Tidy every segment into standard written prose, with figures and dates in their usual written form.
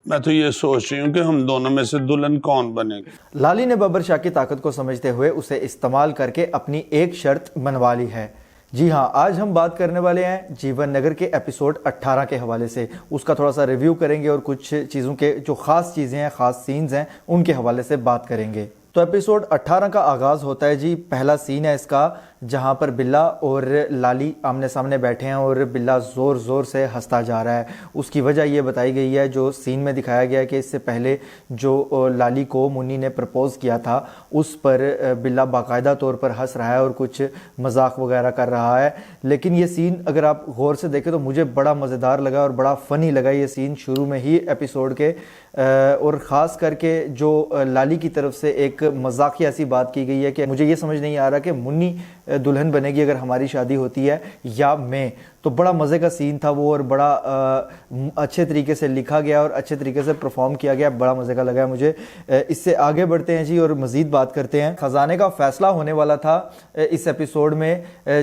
میں تو یہ سوچ رہی ہوں کہ ہم دونوں میں سے دلہن کون بنے گا۔ لالی نے ببر شاہ کی طاقت کو سمجھتے ہوئے اسے استعمال کر کے اپنی ایک شرط منوا لی ہے۔ جی ہاں، آج ہم بات کرنے والے ہیں جیون نگر کے ایپیسوڈ 18 کے حوالے سے، اس کا تھوڑا سا ریویو کریں گے اور کچھ چیزوں کے جو خاص چیزیں ہیں، خاص سینز ہیں، ان کے حوالے سے بات کریں گے۔ تو ایپیسوڈ 18 کا آغاز ہوتا ہے جی، پہلا سین ہے اس کا جہاں پر بلا اور لالی آمنے سامنے بیٹھے ہیں اور بلا زور زور سے ہنستا جا رہا ہے۔ اس کی وجہ یہ بتائی گئی ہے، جو سین میں دکھایا گیا ہے کہ اس سے پہلے جو لالی کو منی نے پرپوز کیا تھا اس پر بلا باقاعدہ طور پر ہنس رہا ہے اور کچھ مذاق وغیرہ کر رہا ہے۔ لیکن یہ سین اگر آپ غور سے دیکھیں تو مجھے بڑا مزیدار لگا اور بڑا فنی لگا یہ سین شروع میں ہی ایپیسوڈ کے، اور خاص کر کے جو لالی کی طرف سے ایک مذاقیہ ایسی بات کی گئی ہے کہ مجھے یہ سمجھ نہیں آ رہا کہ منی دلہن بنے گی اگر ہماری شادی ہوتی ہے یا میں۔ تو بڑا مزے کا سین تھا وہ، اور بڑا اچھے طریقے سے لکھا گیا اور اچھے طریقے سے پرفارم کیا گیا، بڑا مزے کا لگا ہے مجھے۔ اس سے آگے بڑھتے ہیں جی اور مزید بات کرتے ہیں۔ خزانے کا فیصلہ ہونے والا تھا اس ایپیسوڈ میں،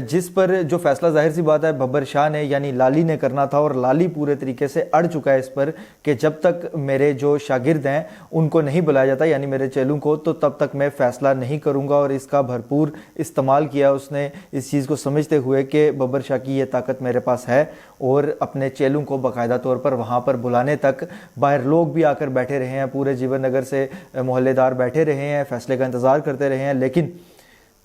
جس پر جو فیصلہ ظاہر سی بات ہے ببر شاہ نے یعنی لالی نے کرنا تھا، اور لالی پورے طریقے سے اڑ چکا ہے اس پر کہ جب تک میرے جو شاگرد ہیں ان کو نہیں بلایا جاتا یعنی میرے چیلوں کو، تو تب تک میں فیصلہ نہیں کروں گا۔ اور اس کا بھرپور استعمال کیا اس نے، اس چیز کو سمجھتے ہوئے کہ ببر شاہ کی یہ طاقت میرے پاس ہے، اور اپنے چیلوں کو باقاعدہ طور پر وہاں پر بلانے تک باہر لوگ بھی آ کر بیٹھے رہے ہیں، پورے جیون نگر سے محلے دار بیٹھے رہے ہیں، فیصلے کا انتظار کرتے رہے ہیں، لیکن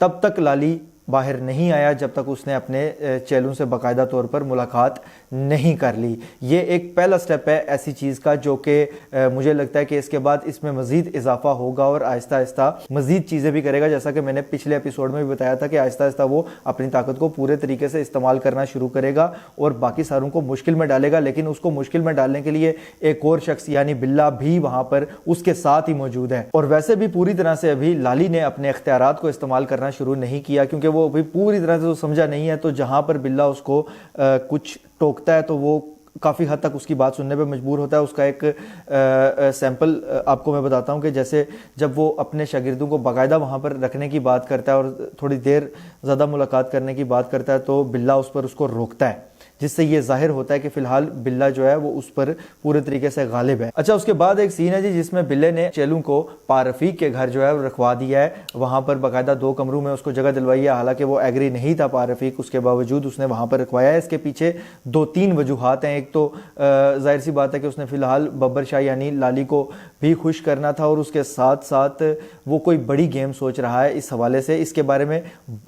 تب تک لالی باہر نہیں آیا جب تک اس نے اپنے چیلوں سے باقاعدہ طور پر ملاقات نہیں کر لی۔ یہ ایک پہلا سٹیپ ہے ایسی چیز کا جو کہ مجھے لگتا ہے کہ اس کے بعد اس میں مزید اضافہ ہوگا اور آہستہ آہستہ مزید چیزیں بھی کرے گا، جیسا کہ میں نے پچھلے ایپیسوڈ میں بھی بتایا تھا کہ آہستہ آہستہ وہ اپنی طاقت کو پورے طریقے سے استعمال کرنا شروع کرے گا اور باقی ساروں کو مشکل میں ڈالے گا، لیکن اس کو مشکل میں ڈالنے کے لیے ایک اور شخص یعنی بلا بھی وہاں پر اس کے ساتھ ہی موجود ہے۔ اور ویسے بھی پوری طرح سے ابھی لالی نے اپنے اختیارات کو استعمال کرنا شروع نہیں کیا، کیونکہ وہ ابھی پوری طرح سے تو سمجھا نہیں ہے، تو جہاں پر بلا اس کو کچھ ٹوکتا ہے تو وہ کافی حد تک اس کی بات سننے پہ مجبور ہوتا ہے۔ اس کا ایک سیمپل آپ کو میں بتاتا ہوں کہ جیسے جب وہ اپنے شاگردوں کو باقاعدہ وہاں پر رکھنے کی بات کرتا ہے اور تھوڑی دیر زیادہ ملاقات کرنے کی بات کرتا ہے تو بلا اس پر اس کو روکتا ہے، جس سے یہ ظاہر ہوتا ہے کہ فی الحال بلا جو ہے وہ اس پر پورے طریقے سے غالب ہے۔ اچھا، اس کے بعد ایک سین ہے جی جس میں بلے نے چیلوں کو پارفیق کے گھر جو ہے وہ رکھوا دیا ہے، وہاں پر باقاعدہ 2 کمروں میں اس کو جگہ دلوائی ہے، حالانکہ وہ ایگری نہیں تھا پارفیق، اس کے باوجود اس نے وہاں پر رکھوایا ہے۔ اس کے پیچھے 2-3 وجوہات ہیں۔ ایک تو ظاہر سی بات ہے کہ اس نے فی الحال ببر شاہ یعنی لالی کو بھی خوش کرنا تھا، اور اس کے ساتھ ساتھ وہ کوئی بڑی گیم سوچ رہا ہے اس حوالے سے۔ اس کے بارے میں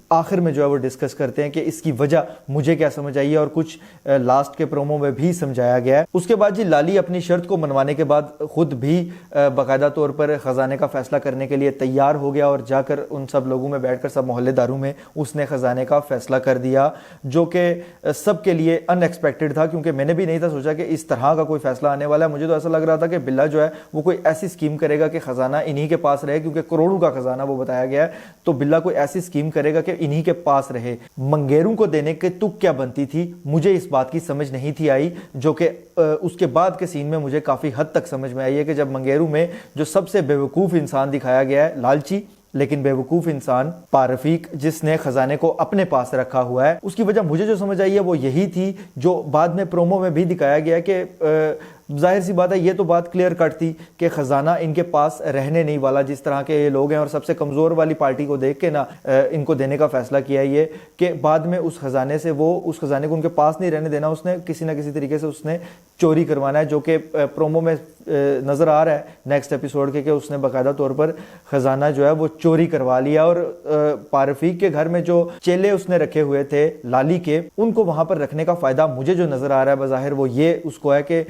آخر میں جو ہے وہ ڈسکس کرتے ہیں کہ اس کی وجہ مجھے کیا سمجھ آئی ہے، اور کچھ لاسٹ کے پرومو میں بھی سمجھایا گیا ہے۔ اس کے بعد جی لالی اپنی شرط کو منوانے کے بعد خود بھی باقاعدہ طور پر خزانے کا فیصلہ کرنے کے لیے تیار ہو گیا، اور جا کر ان سب لوگوں میں بیٹھ کر سب محلے داروں میں اس نے خزانے کا فیصلہ کر دیا، جو کہ سب کے لیے ان ایکسپیکٹڈ تھا، کیونکہ میں نے بھی نہیں تھا سوچا کہ اس طرح کا کوئی فیصلہ آنے والا ہے۔ مجھے تو ایسا لگ رہا تھا کہ بلا جو ہے وہ کوئی ایسی اسکیم کرے گا کہ خزانہ انہی کے پاس رہے، کیونکہ کروڑوں کا خزانہ وہ بتایا گیا ہے، تو بلا کوئی ایسی اسکیم کرے گا کہ انہی کے پاس رہے۔ منگیروں کو دینے کے تک کیا بنتی تھی، مجھے اس بات کی سمجھ نہیں تھی آئی، جو کہ اس کے بعد کے سین میں مجھے کافی حد تک سمجھ میں آئی ہے کہ جب منگیروں میں جو سب سے بیوقوف انسان دکھایا گیا ہے، لالچی لیکن بیوقوف انسان پارفیق، جس نے خزانے کو اپنے پاس رکھا ہوا ہے، اس کی وجہ مجھے جو سمجھ آئی ہے وہ یہی تھی جو بعد میں پرومو میں بھی دکھایا گیا کہ ظاہر سی بات ہے یہ تو بات کلیئر کٹ تھی کہ خزانہ ان کے پاس رہنے نہیں والا، جس طرح کے یہ لوگ ہیں، اور سب سے کمزور والی پارٹی کو دیکھ کے نا ان کو دینے کا فیصلہ کیا یہ کہ بعد میں اس خزانے سے وہ اس خزانے کو ان کے پاس نہیں رہنے دینا، اس نے کسی نہ کسی طریقے سے اس نے چوری کروانا ہے، جو کہ پرومو میں نظر آ رہا ہے نیکسٹ ایپیسوڈ کے کہ اس نے باقاعدہ طور پر خزانہ جو ہے وہ چوری کروا لیا، اور پارفیق کے گھر میں جو چیلے اس نے رکھے ہوئے تھے لالی کے، ان کو وہاں پر رکھنے کا فائدہ مجھے جو نظر آ رہا ہے بظاہر وہ یہ اس کو ہے کہ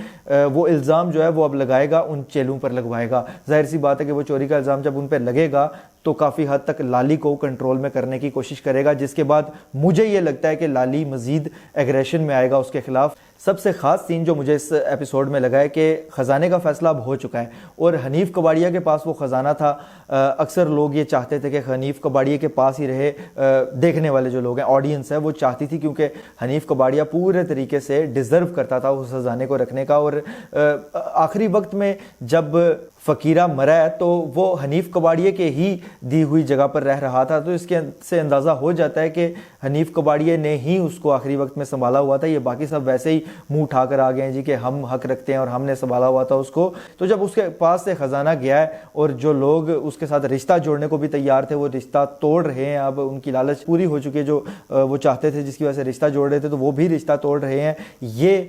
وہ الزام جو ہے وہ اب لگائے گا ان چیلوں پر لگوائے گا۔ ظاہر سی بات ہے کہ وہ چوری کا الزام جب ان پہ لگے گا تو کافی حد تک لالی کو کنٹرول میں کرنے کی کوشش کرے گا، جس کے بعد مجھے یہ لگتا ہے کہ لالی مزید ایگریشن میں آئے گا اس کے خلاف۔ سب سے خاص سین جو مجھے اس ایپیسوڈ میں لگا ہے کہ خزانے کا فیصلہ اب ہو چکا ہے، اور حنیف کباڑیا کے پاس وہ خزانہ تھا۔ اکثر لوگ یہ چاہتے تھے کہ حنیف کباڑیا کے پاس ہی رہے، دیکھنے والے جو لوگ ہیں، آڈینس ہے، وہ چاہتی تھی، کیونکہ حنیف کباڑیا پورے طریقے سے ڈیزرو کرتا تھا اس خزانے کو رکھنے کا۔ اور آخری وقت میں جب فقیرہ مرا ہے تو وہ حنیف کباڑیے کے ہی دی ہوئی جگہ پر رہ رہا تھا، تو اس کے سے اندازہ ہو جاتا ہے کہ حنیف کباڑیے نے ہی اس کو آخری وقت میں سنبھالا ہوا تھا، یہ باقی سب ویسے ہی منہ اٹھا کر آ گئے ہیں جی کہ ہم حق رکھتے ہیں اور ہم نے سنبھالا ہوا تھا اس کو۔ تو جب اس کے پاس سے خزانہ گیا ہے اور جو لوگ اس کے ساتھ رشتہ جوڑنے کو بھی تیار تھے وہ رشتہ توڑ رہے ہیں، اب ان کی لالچ پوری ہو چکی ہے، جو وہ چاہتے تھے جس کی وجہ سے رشتہ جوڑ رہے تھے تو وہ بھی رشتہ توڑ رہے ہیں۔ یہ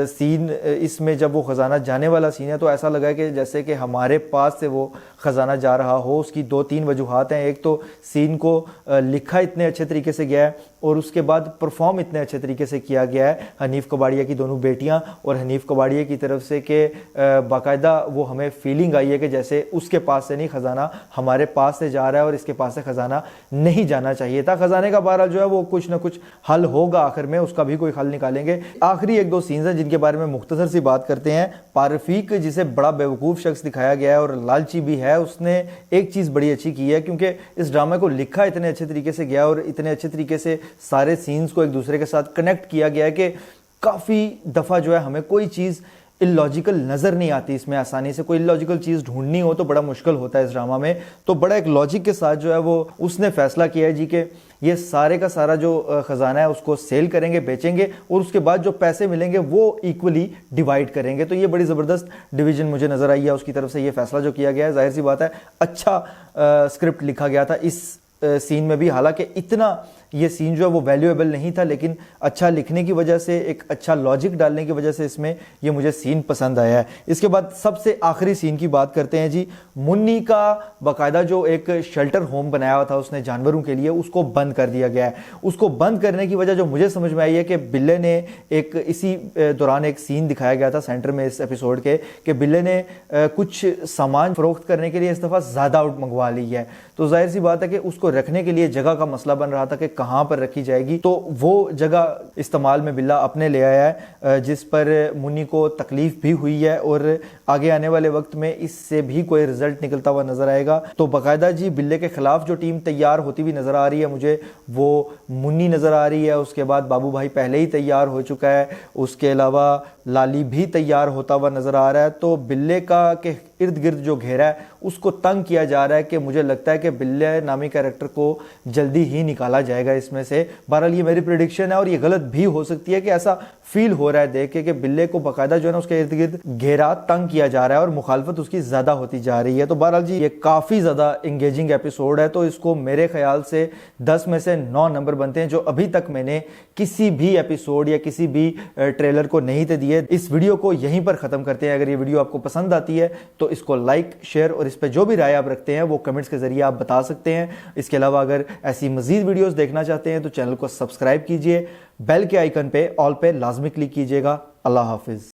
سین اس میں جب وہ خزانہ جانے والا سین ہے تو ایسا لگا ہے کہ جیسے کہ ہمارے پاس سے وہ خزانہ جا رہا ہو۔ اس کی 2-3 وجوہات ہیں، ایک تو سین کو لکھا اتنے اچھے طریقے سے گیا ہے اور اس کے بعد پرفارم اتنے اچھے طریقے سے کیا گیا ہے حنیف کباڑیہ کی دونوں بیٹیاں اور حنیف کباڑیہ کی طرف سے کہ باقاعدہ وہ ہمیں فیلنگ آئی ہے کہ جیسے اس کے پاس سے نہیں خزانہ ہمارے پاس سے جا رہا ہے اور اس کے پاس سے خزانہ نہیں جانا چاہیے تھا۔ خزانے کا بہرحال جو ہے وہ کچھ نہ کچھ حل ہوگا، آخر میں اس کا بھی کوئی حل نکالیں گے۔ آخری 1-2 سینز ہیں جن کے بارے میں مختصر سی بات کرتے ہیں۔ پارفیق جسے بڑا بیوقوف شخص دکھایا گیا ہے اور لالچی بھی ہے، اس نے ایک چیز بڑی اچھی کی ہے کیونکہ اس ڈرامے کو لکھا اتنے اچھے طریقے سے گیا اور اتنے اچھے طریقے سے سارے سینز کو ایک دوسرے کے ساتھ کنیکٹ کیا گیا ہے کہ کافی دفعہ جو ہے ہمیں کوئی چیز اللاجیکل نظر نہیں آتی، اس میں آسانی سے کوئی اللاجیکل چیز ڈھونڈنی ہو تو بڑا مشکل ہوتا ہے اس ڈرامہ میں، تو بڑا ایک لاجک کے ساتھ جو ہے وہ اس نے فیصلہ کیا ہے جی کہ یہ سارے کا سارا جو خزانہ ہے اس کو سیل کریں گے، بیچیں گے اور اس کے بعد جو پیسے ملیں گے وہ ایکولی ڈیوائیڈ کریں گے۔ تو یہ بڑی زبردست ڈویژن مجھے نظر آئی ہے اس کی طرف سے، یہ فیصلہ جو کیا گیا ہے ظاہر سی بات ہے اچھا اسکرپٹ لکھا گیا تھا اس سین میں بھی، حالانکہ اتنا یہ سین جو ہے وہ ویلیویبل نہیں تھا لیکن اچھا لکھنے کی وجہ سے، ایک اچھا لاجک ڈالنے کی وجہ سے اس میں یہ مجھے سین پسند آیا ہے۔ اس کے بعد سب سے آخری سین کی بات کرتے ہیں جی۔ منی کا باقاعدہ جو ایک شیلٹر ہوم بنایا ہوا تھا اس نے جانوروں کے لیے، اس کو بند کر دیا گیا ہے۔ اس کو بند کرنے کی وجہ جو مجھے سمجھ میں آئی ہے کہ بلے نے ایک اسی دوران ایک سین دکھایا گیا تھا سینٹر میں اس ایپیسوڈ کے کہ بلے نے کچھ سامان فروخت کرنے کے لیے اس دفعہ زیادہ آؤٹ منگوا لی ہے، تو ظاہر سی بات ہے کہ اس کو رکھنے کے لیے جگہ کا مسئلہ بن رہا تھا کہ کہاں پر رکھی جائے گی، تو وہ جگہ استعمال میں بلہ اپنے لے آیا ہے جس پر منی کو تکلیف بھی ہوئی ہے اور آگے آنے والے وقت میں اس سے بھی کوئی رزلٹ نکلتا ہوا نظر آئے گا۔ تو باقاعدہ جی بلے کے خلاف جو ٹیم تیار ہوتی ہوئی نظر آ رہی ہے مجھے، وہ منی نظر آ رہی ہے، اس کے بعد بابو بھائی پہلے ہی تیار ہو چکا ہے، اس کے علاوہ لالی بھی تیار ہوتا ہوا نظر آ رہا ہے۔ تو بلے کا کہ ارد گرد جو گھیرا ہے اس کو تنگ کیا جا رہا ہے کہ مجھے لگتا ہے کہ بلے نامی کیریکٹر کو جلدی ہی نکالا جائے گا اس میں سے۔ بہرحال یہ میری پریڈکشن ہے اور یہ غلط بھی ہو سکتی ہے کہ ایسا فیل ہو رہا ہے دیکھ کے کہ بلے کو باقاعدہ جو ہے نا اس کے ارد گرد گھیرا تنگ کیا جا رہا ہے اور مخالفت اس کی زیادہ ہوتی جا رہی ہے۔ تو بہرحال جی یہ کافی زیادہ انگیجنگ ایپیسوڈ ہے، تو اس کو میرے خیال سے 10 میں سے 9 نمبر بنتے ہیں جو ابھی تک میں نے کسی بھی ایپیسوڈ یا کسی بھی ٹریلر کو نہیں تھے دیے۔ اس ویڈیو کو یہیں پر ختم کرتے ہیں۔ اگر یہ ویڈیو آپ کو پسند آتی ہے تو اس کو لائک، شیئر اور اس پہ جو بھی رائے آپ رکھتے ہیں وہ کمنٹس کے ذریعے آپ بتا سکتے ہیں۔ اس کے علاوہ اگر ایسی مزید ویڈیوز دیکھنا چاہتے ہیں تو چینل کو سبسکرائب کیجئے، بیل کے آئیکن پہ آل پہ لازمی کلک کیجئے گا۔ اللہ حافظ۔